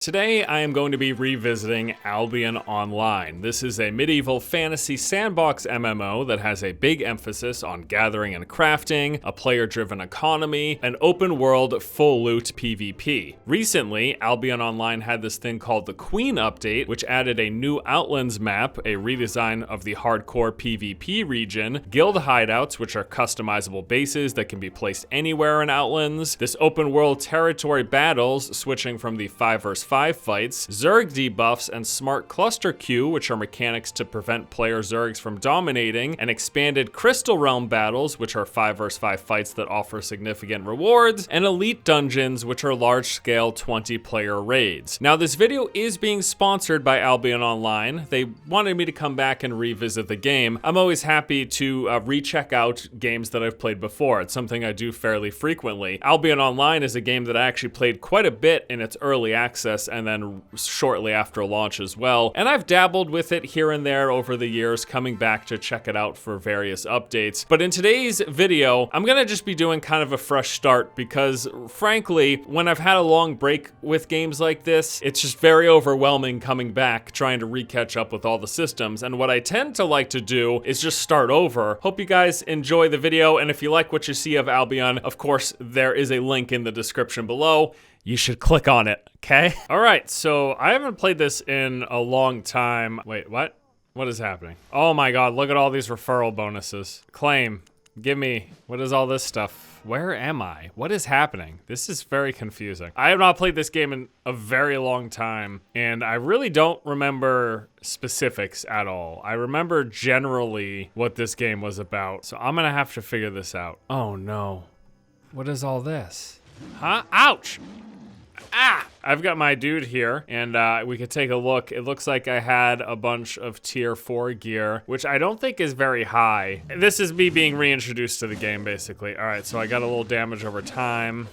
Today, I am going to be revisiting Albion Online. This is a medieval fantasy sandbox MMO that has a big emphasis on gathering and crafting, a player-driven economy, and open-world full-loot PvP. Recently, Albion Online had this thing called the Queen Update, which added a new Outlands map, a redesign of the hardcore PvP region, guild hideouts, which are customizable bases that can be placed anywhere in Outlands, this open-world territory battles, switching from the 5 vs 5 fights, Zerg debuffs, and smart cluster queue, which are mechanics to prevent player Zergs from dominating, and expanded Crystal Realm battles, which are 5 vs 5 fights that offer significant rewards, and elite dungeons, which are large-scale 20-player raids. Now, this video is being sponsored by Albion Online. They wanted me to come back and revisit the game. I'm always happy to recheck out games that I've played before. It's something I do fairly frequently. Albion Online is a game that I actually played quite a bit in its early access and then shortly after launch as well. And I've dabbled with it here and there over the years, coming back to check it out for various updates. But in today's video, I'm gonna just be doing kind of a fresh start because frankly, when I've had a long break with games like this, it's just very overwhelming coming back, trying to re-catch up with all the systems. And what I tend to like to do is just start over. Hope you guys enjoy the video. And if you like what you see of Albion, of course, there is a link in the description below. You should click on it, okay? All right, so I haven't played this in a long time. Wait, what? What is happening? Oh my God, look at all these referral bonuses. Claim, give me, what is all this stuff? Where am I? What is happening? This is very confusing. I have not played this game in a very long time, and I really don't remember specifics at all. I remember generally what this game was about, so I'm gonna have to figure this out. Oh no, what is all this? Huh? Ouch! Ah! I've got my dude here, and we could take a look. It looks like I had a bunch of tier 4 gear, which I don't think is very high. This is me being reintroduced to the game, basically. All right, so I got a little damage over time.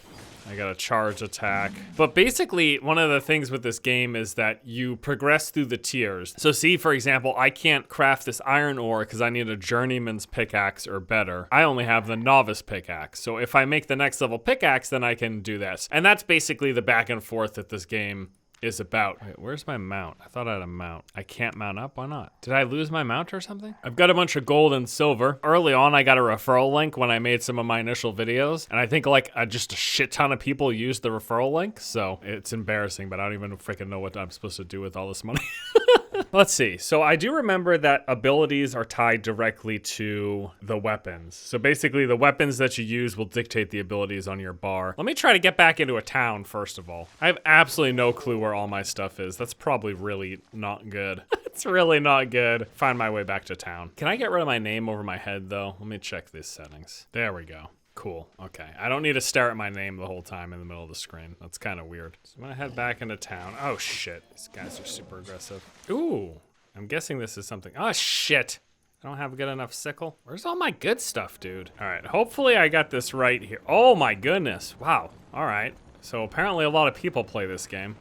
I got a charge attack. But basically, one of the things with this game is that you progress through the tiers. So see, for example, I can't craft this iron ore because I need a journeyman's pickaxe or better. I only have the novice pickaxe. So if I make the next level pickaxe, then I can do this. And that's basically the back and forth that this game is about. Wait, where's my mount? I thought I had a mount. I can't mount up, why not? Did I lose my mount or something? I've got a bunch of gold and silver. Early on, I got a referral link when I made some of my initial videos, and I think like just a shit ton of people used the referral link, so it's embarrassing, but I don't even freaking know what I'm supposed to do with all this money. Let's see. So I do remember that abilities are tied directly to the weapons. So basically the weapons that you use will dictate the abilities on your bar. Let me try to get back into a town first of all. I have absolutely no clue where all my stuff is. That's probably really not good. It's really not good. Find my way back to town. Can I get rid of my name over my head though? Let me check these settings. There we go. Cool, okay. I don't need to stare at my name the whole time in the middle of the screen. That's kind of weird. So I'm gonna head back into town. Oh shit, these guys are super aggressive. Ooh, I'm guessing this is something. Oh shit, I don't have a good enough sickle. Where's all my good stuff, dude? All right, hopefully I got this right here. Oh my goodness, wow, all right. So apparently a lot of people play this game.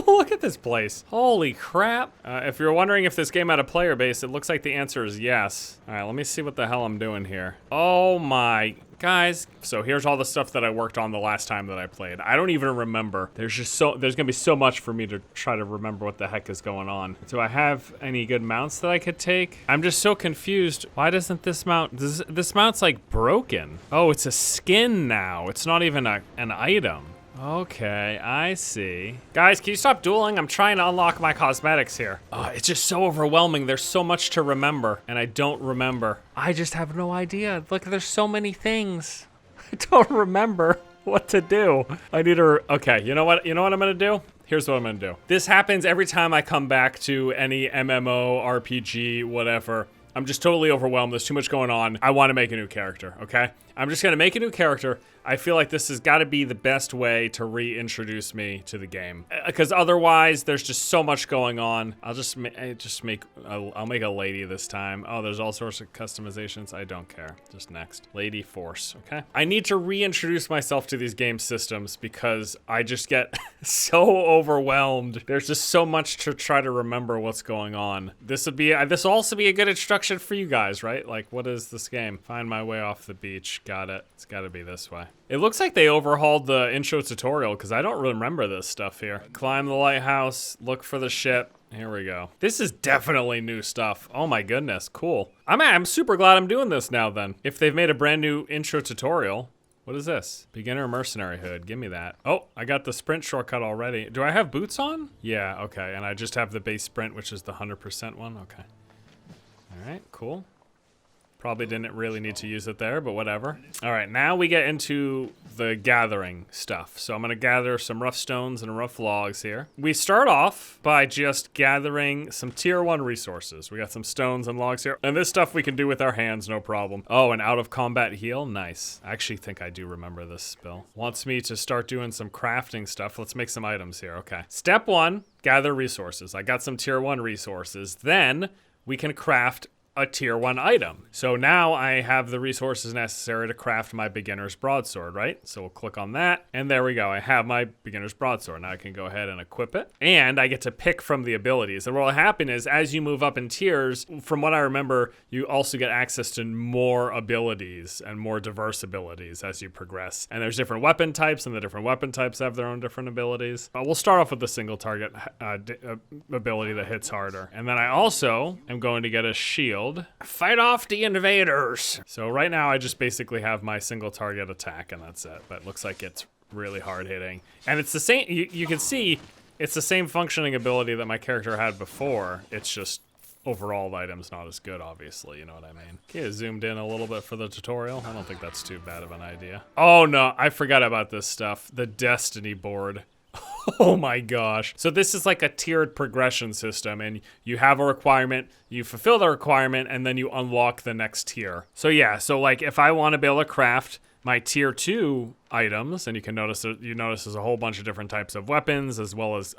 Look at this place. Holy crap. If you're wondering if this game had a player base, it looks like the answer is yes. All right, let me see what the hell I'm doing here. Oh my, guys. So here's all the stuff that I worked on the last time that I played. I don't even remember. There's gonna be so much for me to try to remember what the heck is going on. Do I have any good mounts that I could take? I'm just so confused. Why doesn't this mount, this mount's like broken. Oh, it's a skin now. It's not even an item. Okay, I see. Guys, can you stop dueling? I'm trying to unlock my cosmetics here. Oh, it's just so overwhelming. There's so much to remember, and I don't remember. I just have no idea. Look, there's so many things. I don't remember what to do. I need to, okay, you know what I'm gonna do? Here's what I'm gonna do. This happens every time I come back to any MMO, RPG, whatever. I'm just totally overwhelmed. There's too much going on. I want to make a new character, okay? I'm just gonna make a new character. I feel like this has got to be the best way to reintroduce me to the game, because otherwise there's just so much going on. I'll make a lady this time. Oh, there's all sorts of customizations. I don't care. Just next. Lady Force, okay? I need to reintroduce myself to these game systems because I just get so overwhelmed. There's just so much to try to remember what's going on. This will also be a good introduction for you guys, right? Like, what is this game? Find my way off the beach. Got it. It's got to be this way. It looks like they overhauled the intro tutorial because I don't remember this stuff here. Climb the lighthouse, look for the ship. Here we go. This is definitely new stuff. Oh my goodness, cool. I'm super glad I'm doing this now then. If they've made a brand new intro tutorial. What is this? Beginner mercenary hood, give me that. Oh, I got the sprint shortcut already. Do I have boots on? Yeah, okay, and I just have the base sprint, which is the 100% one, okay. All right, cool. Probably didn't really need to use it there, but whatever. All right, now we get into the gathering stuff. So I'm gonna gather some rough stones and rough logs here. We start off by just gathering some tier 1 resources. We got some stones and logs here. And this stuff we can do with our hands, no problem. Oh, an out of combat heal, nice. I actually think I do remember this spell. Wants me to start doing some crafting stuff. Let's make some items here, okay. Step 1, gather resources. I got some tier 1 resources. Then we can craft a tier 1 item. So now I have the resources necessary to craft my beginner's broadsword, right? So we'll click on that, and there we go. I have my beginner's broadsword. Now I can go ahead and equip it, and I get to pick from the abilities. And what will happen is, as you move up in tiers, from what I remember, you also get access to more abilities and more diverse abilities as you progress. And there's different weapon types, and the different weapon types have their own different abilities. We'll start off with the single target ability that hits harder. And then I also am going to get a shield. Fight off the invaders. So right now I just basically have my single target attack and that's it. But it looks like it's really hard hitting. And it's the same, you can see it's the same functioning ability that my character had before. It's just overall the item's not as good, obviously, you know what I mean. Okay, zoomed in a little bit for the tutorial. I don't think that's too bad of an idea. Oh no, I forgot about this stuff. The Destiny board. Oh my gosh. So this is like a tiered progression system, and you have a requirement, you fulfill the requirement, and then you unlock the next tier. So yeah, so like if I want to be able to craft my tier 2 items, and you can notice there's a whole bunch of different types of weapons as well as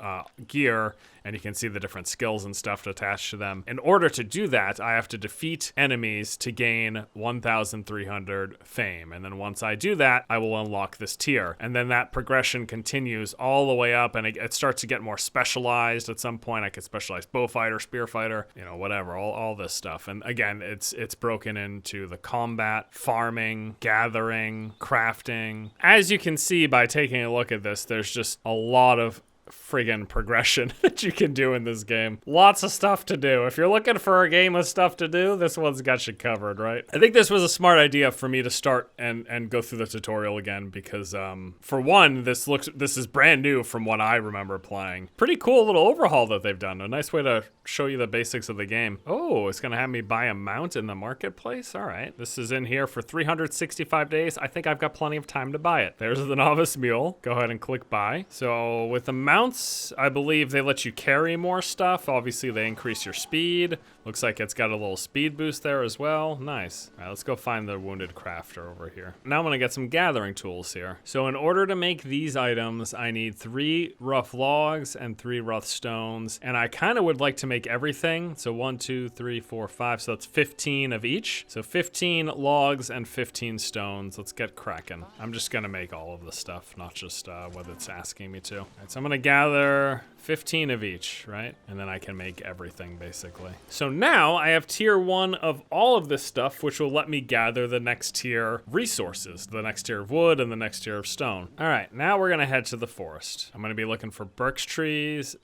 gear, and you can see the different skills and stuff attached to them. In order to do that, I have to defeat enemies to gain 1,300 fame, and then once I do that, I will unlock this tier, and then that progression continues all the way up, and it starts to get more specialized. At some point I could specialize bowfighter, spear fighter, you know, whatever, all this stuff. And again, it's broken into the combat, farming, gathering, crafting. As you can see by taking a look at this, there's just a lot of friggin' progression that you can do in this game. Lots of stuff to do. If you're looking for a game with stuff to do, this one's got you covered, right? I think this was a smart idea for me to start and go through the tutorial again because, for one, this is brand new from what I remember playing. Pretty cool little overhaul that they've done. A nice way to show you the basics of the game. Oh, it's gonna have me buy a mount in the marketplace? All right. This is in here for 365 days. I think I've got plenty of time to buy it. There's the novice mule. Go ahead and click buy. So with the mounts, I believe they let you carry more stuff. Obviously, they increase your speed. Looks like it's got a little speed boost there as well. Nice. All right, let's go find the wounded crafter over here. Now I'm gonna get some gathering tools here. So in order to make these items, I need 3 rough logs and 3 rough stones. And I kind of would like to make everything. So 1, 2, 3, 4, 5. So that's 15 of each. So 15 logs and 15 stones. Let's get cracking. I'm just gonna make all of the stuff, not just what it's asking me to. All right, so I'm gonna gather 15 of each, right? And then I can make everything basically. So now I have tier 1 of all of this stuff, which will let me gather the next tier resources, the next tier of wood and the next tier of stone. All right, now we're gonna head to the forest. I'm gonna be looking for birch trees,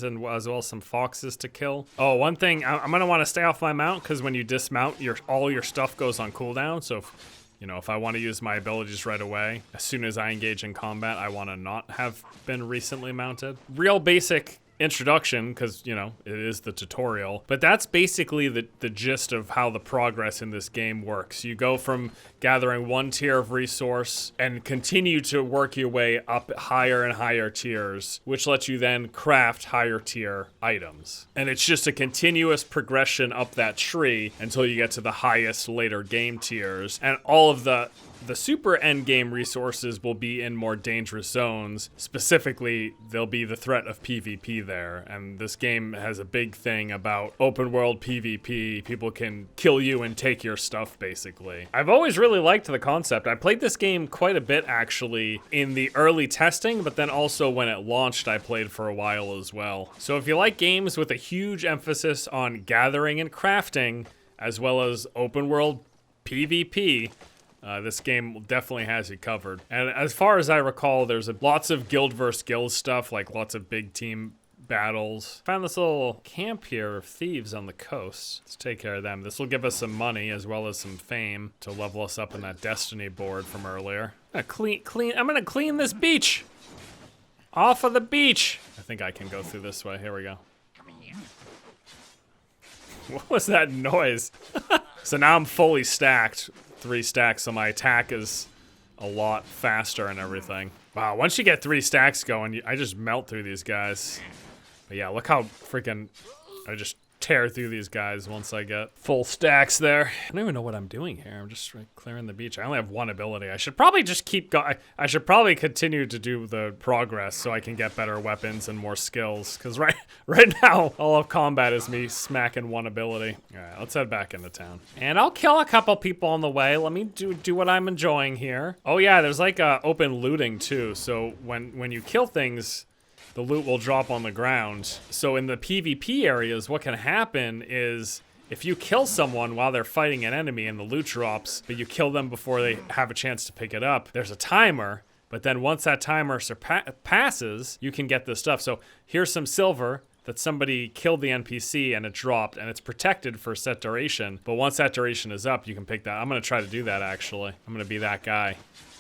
and as well as some foxes to kill. Oh, one thing, I'm gonna wanna stay off my mount because when you dismount, all your stuff goes on cooldown. So if I want to use my abilities right away, as soon as I engage in combat, I want to not have been recently mounted. Real basic introduction, because, it is the tutorial, but that's basically the gist of how the progress in this game works. You go from gathering one tier of resource and continue to work your way up higher and higher tiers, which lets you then craft higher tier items. And it's just a continuous progression up that tree until you get to the highest later game tiers. And all of the super end game resources will be in more dangerous zones. Specifically, there'll be the threat of PvP there. And this game has a big thing about open world PvP. People can kill you and take your stuff, basically. I've always really liked the concept. I played this game quite a bit, actually, in the early testing, but then also when it launched, I played for a while as well. So if you like games with a huge emphasis on gathering and crafting, as well as open world PvP, This game definitely has you covered. And as far as I recall, there's lots of guild versus guild stuff, like lots of big team battles. Found this little camp here of thieves on the coast. Let's take care of them. This will give us some money as well as some fame to level us up in that Destiny board from earlier. I'm gonna clean this beach. Off of the beach. I think I can go through this way. Here we go. What was that noise? So now I'm fully stacked. 3 stacks, so my attack is a lot faster and everything. Wow, once you get 3 stacks going, I just melt through these guys. But yeah, look how freaking I just tear through these guys once I get full stacks there. I don't even know what I'm doing here. I'm just clearing the beach. I only have 1 ability. I should probably just keep going. I should probably continue to do the progress so I can get better weapons and more skills. Because right now, all of combat is me smacking 1 ability. All right, let's head back into town. And I'll kill a couple people on the way. Let me do what I'm enjoying here. Oh yeah, there's like open looting too. So when you kill things, the loot will drop on the ground. So in the PvP areas, what can happen is if you kill someone while they're fighting an enemy and the loot drops, but you kill them before they have a chance to pick it up, there's a timer, but then once that timer passes, you can get this stuff. So here's some silver that somebody killed the NPC and it dropped, and it's protected for a set duration, but once that duration is up, you can pick that. I'm gonna try to do that actually. I'm gonna be that guy.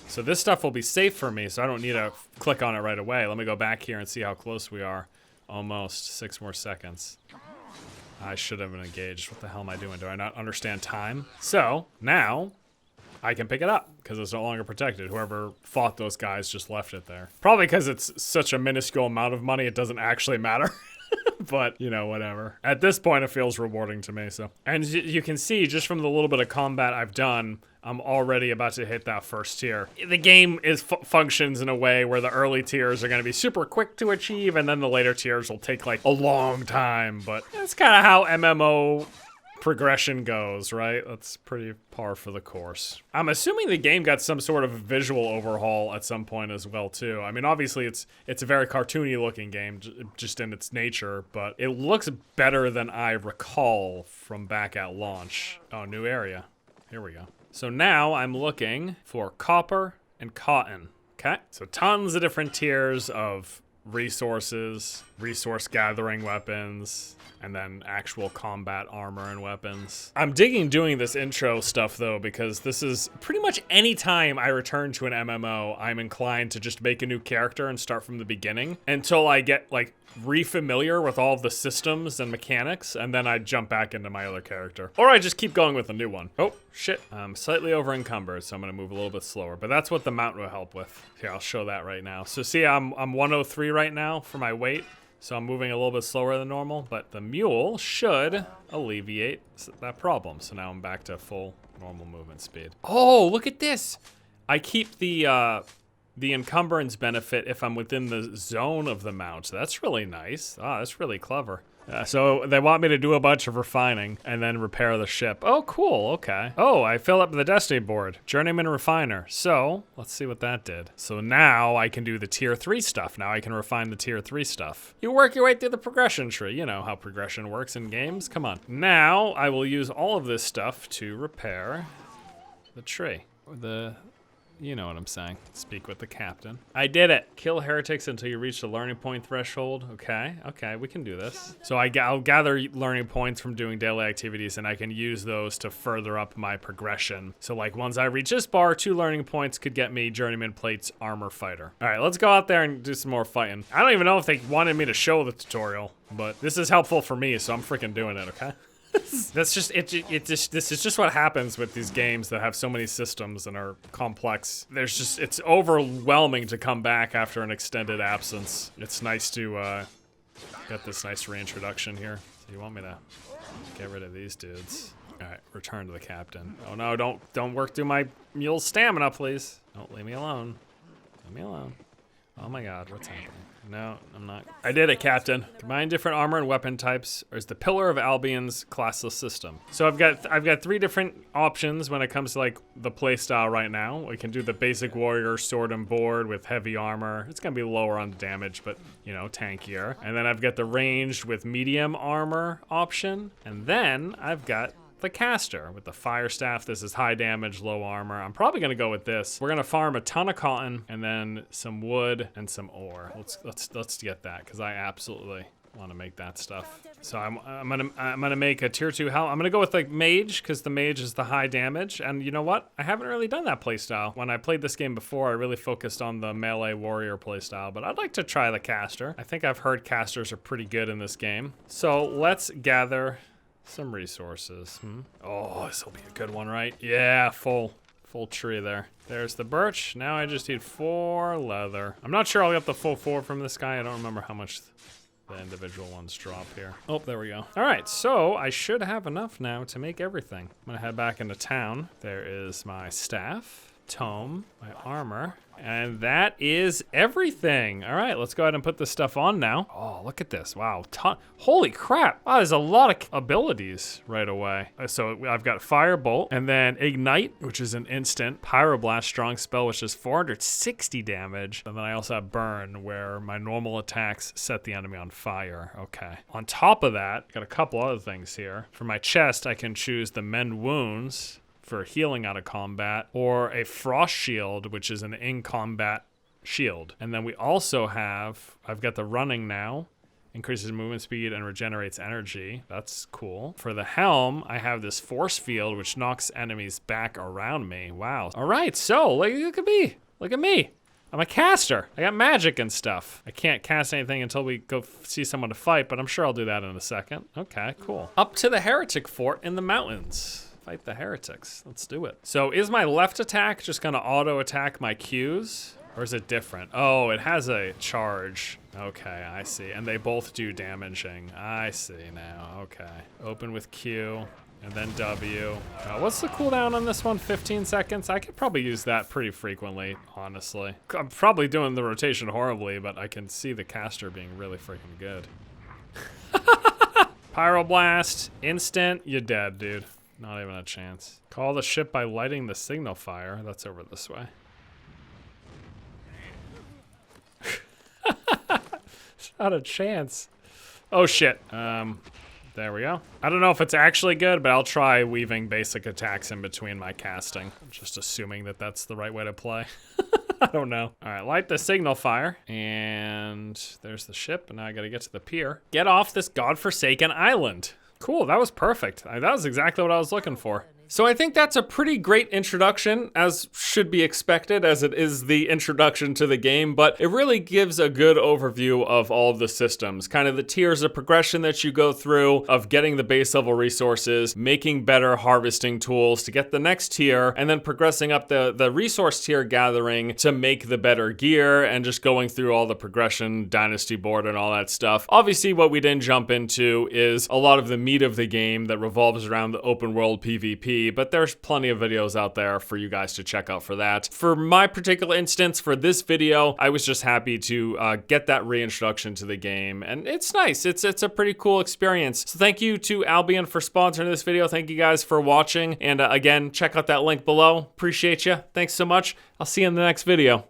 So this stuff will be safe for me, so I don't need to click on it right away. Let me go back here and see how close we are. Almost 6 more seconds. I should have been engaged. What the hell am I doing? Do I not understand time? So now I can pick it up because it's no longer protected. Whoever fought those guys just left it there. Probably because it's such a minuscule amount of money, it doesn't actually matter. But, you know, whatever. At this point, it feels rewarding to me, so. And you can see, just from the little bit of combat I've done, I'm already about to hit that first tier. The game functions in a way where the early tiers are going to be super quick to achieve, and then the later tiers will take, like, a long time. But that's kind of how MMO progression goes, right? That's pretty par for the course. I'm assuming the game got some sort of visual overhaul at some point as well too. I mean, obviously it's a very cartoony looking game just in its nature, but it looks better than I recall from back at launch. Oh, new area. Here we go. So now I'm looking for copper and cotton. Okay, so tons of different tiers of resources, resource gathering weapons, and then actual combat armor and weapons. I'm digging doing this intro stuff though, because this is pretty much any time I return to an MMO, I'm inclined to just make a new character and start from the beginning until I get like re-familiar with all of the systems and mechanics, and then I jump back into my other character. Or I just keep going with a new one. Oh, shit. I'm slightly over encumbered, so I'm gonna move a little bit slower, but that's what the mount will help with. Here, I'll show that right now. So see, I'm 103 right now for my weight, so I'm moving a little bit slower than normal, but the mule should alleviate that problem. So now I'm back to full normal movement speed. Oh, look at this. I keep the encumbrance benefit if I'm within the zone of the mount. That's really nice. Ah, that's really clever. So they want me to do a bunch of refining and then repair the ship. Oh, cool, okay. Oh, I fill up the Destiny board. Journeyman Refiner. So, let's see what that did. So now I can do the tier 3 stuff. Now I can refine the tier 3 stuff. You work your way through the progression tree. You know how progression works in games. Come on. Now I will use all of this stuff to repair the tree. You know what I'm saying. Speak with the captain. I did it. Kill heretics until you reach the learning point threshold. Okay, we can do this. So I'll gather learning points from doing daily activities, and I can use those to further up my progression. So like once I reach this bar, 2 learning points could get me Journeyman Plates Armor Fighter. All right, let's go out there and do some more fighting. I don't even know if they wanted me to show the tutorial, but this is helpful for me, so I'm freaking doing it, okay? That's just this is just what happens with these games that have so many systems and are complex. It's overwhelming to come back after an extended absence. It's nice to get this nice reintroduction here. So you want me to get rid of these dudes? All right, return to the captain. Oh no, don't work through my mule's stamina, please. Don't leave me alone. Leave me alone. Oh my God, what's happening? No, I'm not. I did it, Captain. Combine different armor and weapon types, or is the Pillar of Albion's classless system. So I've got 3 different options when it comes to like the playstyle right now. We can do the basic warrior sword and board with heavy armor. It's gonna be lower on the damage, but you know, tankier. And then I've got the ranged with medium armor option. And then I've got the caster with the fire staff. This is high damage, low armor. I'm probably gonna go with this. We're gonna farm a ton of cotton and then some wood and some ore. Let's get that because I absolutely want to make that stuff. So I'm gonna make a tier 2 helm. I'm gonna go with like mage because the mage is the high damage. And you know what? I haven't really done that playstyle. When I played this game before, I really focused on the melee warrior playstyle, but I'd like to try the caster. I think I've heard casters are pretty good in this game. So let's gather some resources. Oh, this will be a good one, right? Yeah, full tree there. There's the birch. Now I just need 4 leather. I'm not sure I'll get the full 4 from this guy. I don't remember how much the individual ones drop here. Oh, there we go. All right, so I should have enough now to make everything. I'm gonna head back into town. There is my staff, tome, my armor, and that is everything. All right, let's go ahead and put this stuff on now. Oh, look at this. Wow, holy crap. Wow, there's a lot of abilities right away. So I've got Firebolt, and then Ignite, which is an instant. Pyroblast, strong spell, which is 460 damage. And then I also have Burn, where my normal attacks set the enemy on fire. Okay. On top of that, got a couple other things here. For my chest, I can choose the Mend Wounds for healing out of combat, or a Frost Shield, which is an in-combat shield. And then we also have, I've got the running now, increases movement speed and regenerates energy. That's cool. For the helm, I have this force field, which knocks enemies back around me. Wow. All right, so look at me. Look at me. I'm a caster. I got magic and stuff. I can't cast anything until we go see someone to fight, but I'm sure I'll do that in a second. Okay, cool. Up to the heretic fort in the mountains. Fight the heretics. Let's do it. So is my left attack just gonna auto attack my Qs? Or is it different? Oh, it has a charge. Okay, I see. And they both do damaging. I see now. Okay. Open with Q and then W. What's the cooldown on this one? 15 seconds? I could probably use that pretty frequently, honestly. I'm probably doing the rotation horribly, but I can see the caster being really freaking good. Pyroblast, instant, you're dead, dude. Not even a chance. Call the ship by lighting the signal fire. That's over this way. Not a chance. Oh shit. There we go. I don't know if it's actually good, but I'll try weaving basic attacks in between my casting. I'm just assuming that that's the right way to play. I don't know. All right, light the signal fire. And there's the ship, and now I gotta get to the pier. Get off this godforsaken island. Cool, that was perfect. That was exactly what I was looking for. So I think that's a pretty great introduction, as should be expected, as it is the introduction to the game, but it really gives a good overview of all of the systems, kind of the tiers of progression that you go through, of getting the base level resources, making better harvesting tools to get the next tier, and then progressing up the resource tier gathering to make the better gear, and just going through all the progression, dynasty board, and all that stuff. Obviously, what we didn't jump into is a lot of the meat of the game that revolves around the open world PvP, but there's plenty of videos out there for you guys to check out for that. For my particular instance, for this video, I was just happy to get that reintroduction to the game, and it's nice. It's a pretty cool experience. So thank you to Albion for sponsoring this video. Thank you guys for watching, and again, check out that link below. Appreciate you. Thanks so much. I'll see you in the next video.